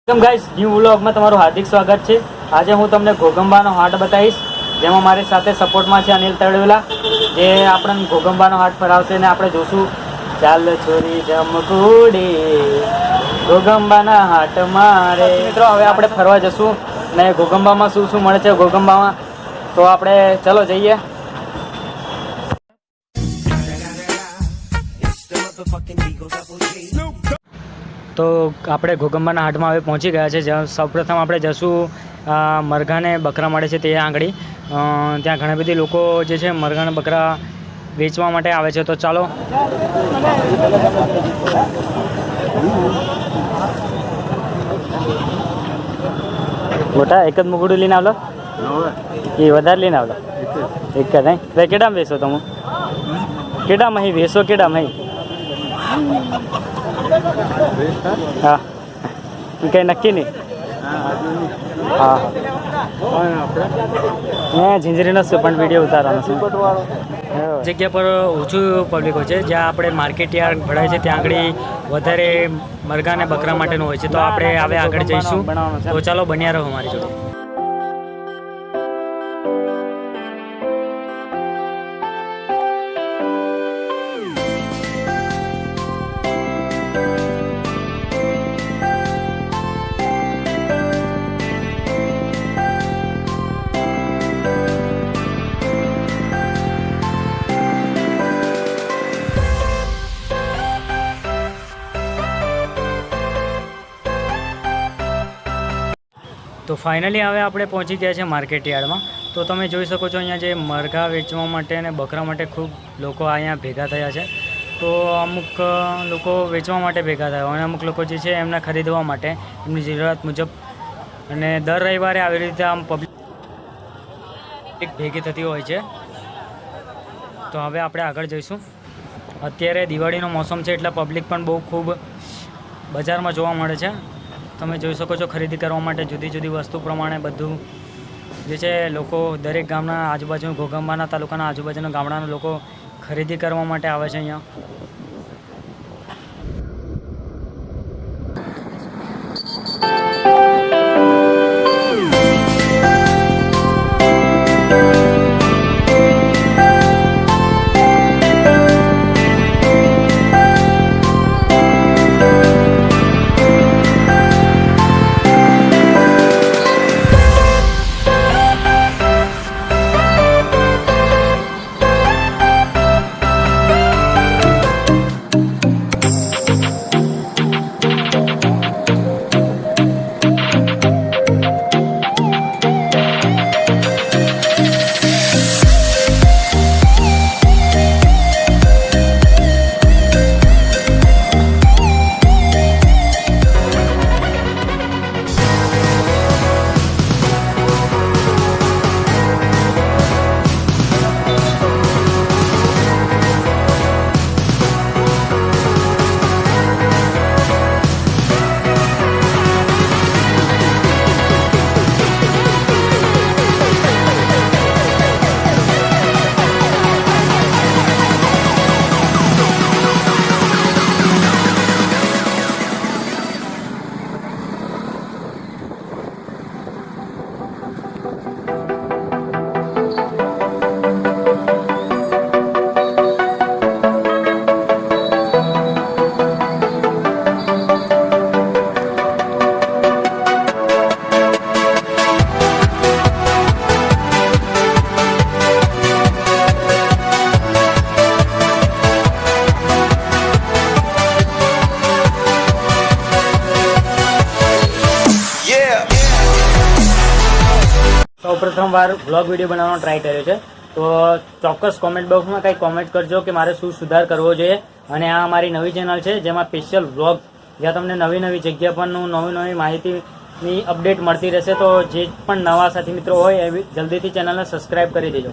Welcome guys, new વ્લોગમાં તમારું હાર્દિક સ્વાગત છે। આજે હું તમને ઘોગંબાનો હાટ બતાવીશ, જેમાં મારી સાથે સપોર્ટમાં છે અનિલ તળવેલા, જે આપણને ઘોગંબાનો હાટ ફરાવશે ને આપણે જોશું ચાલ છોરી જમકુડી ઘોગંબાના હાટ મારે। મિત્રો હવે આપણે ફરવા જશું ને ઘોગંબામાં શું શું મળે છે ઘોગંબામાં, તો આપણે ચલો જઈએ। તો આપણે ઘોગંબાના હાટમાં હવે પહોંચી ગયા છે। જ્યાં સૌપ્રથમ આપણે જશું મરઘાને બકરા મળે છે તે આંગળી, ત્યાં ઘણા બધી લોકો જે છે મરઘાને બકરા વેચવા માટે આવે છે। તો ચાલો મોટા એક જ મુગડું લઈને આવલો, એ વધારે લઈને આવલો એક જ નહીં ભાઈ। કેડામાં વેચો તમે? કેડામાં અહીં વેચો? કેડામાં અહીં? હા, કંઈ નક્કી નહીં? હા મેં ઝીંઝરીનો છે પણ વિડીયો ઉતારવાનો છે। જગ્યા પર ઓછું પબ્લિક હોય છે, જ્યાં આપણે માર્કેટ યાર્ડ ભરાય છે ત્યાં આગળ વધારે મરઘા અને બકરા માટેનું હોય છે। તો આપણે હવે આગળ જઈશું, તો ચાલો બન્યા રહો મારી જોડે। તો ફાઇનલી હવે આપણે પહોંચી ગયા છે માર્કેટ યાર્ડમાં। તો તમે જોઈ શકો છો અહીંયા જે મરઘા વેચવા માટે અને બકરા માટે ખૂબ લોકો અહીંયા ભેગા થયા છે। તો અમુક લોકો વેચવા માટે ભેગા થયા અને અમુક લોકો જે છે એમને ખરીદવા માટે એમની જરૂરિયાત મુજબ, અને દર રવિવારે આવી રીતે આમ પબ્લિક ભેગી થતી હોય છે। તો હવે આપણે આગળ જઈશું। અત્યારે દિવાળીનો મોસમ છે એટલે પબ્લિક પણ બહુ ખૂબ બજારમાં જોવા મળે છે। તમે જોઈ શકો છો ખરીદી કરવા માટે જુદી જુદી વસ્તુ પ્રમાણે બધું જે છે લોકો દરેક ગામના આજુબાજુ ઘોગંબાના તાલુકાના આજુબાજુના ગામડાના લોકો ખરીદી કરવા માટે આવે છે અહીંયા। સૌપ્રથમ વાર વ્લોગ વિડીયો બનાવવાનો ટ્રાય કર્યો છે, તો ચોક્કસ કોમેન્ટ બોક્સમાં કંઈ કોમેન્ટ કરજો કે મારે શું સુધાર કરવો જોઈએ। અને આ મારી નવી ચેનલ છે જેમાં સ્પેશિયલ વ્લોગ, જ્યાં તમને નવી નવી જગ્યા પરનું નવી માહિતીની અપડેટ મળતી રહેશે। તો જે પણ નવા સાથી મિત્રો હોય એ જલ્દીથી ચેનલને સબસ્ક્રાઈબ કરી દેજો।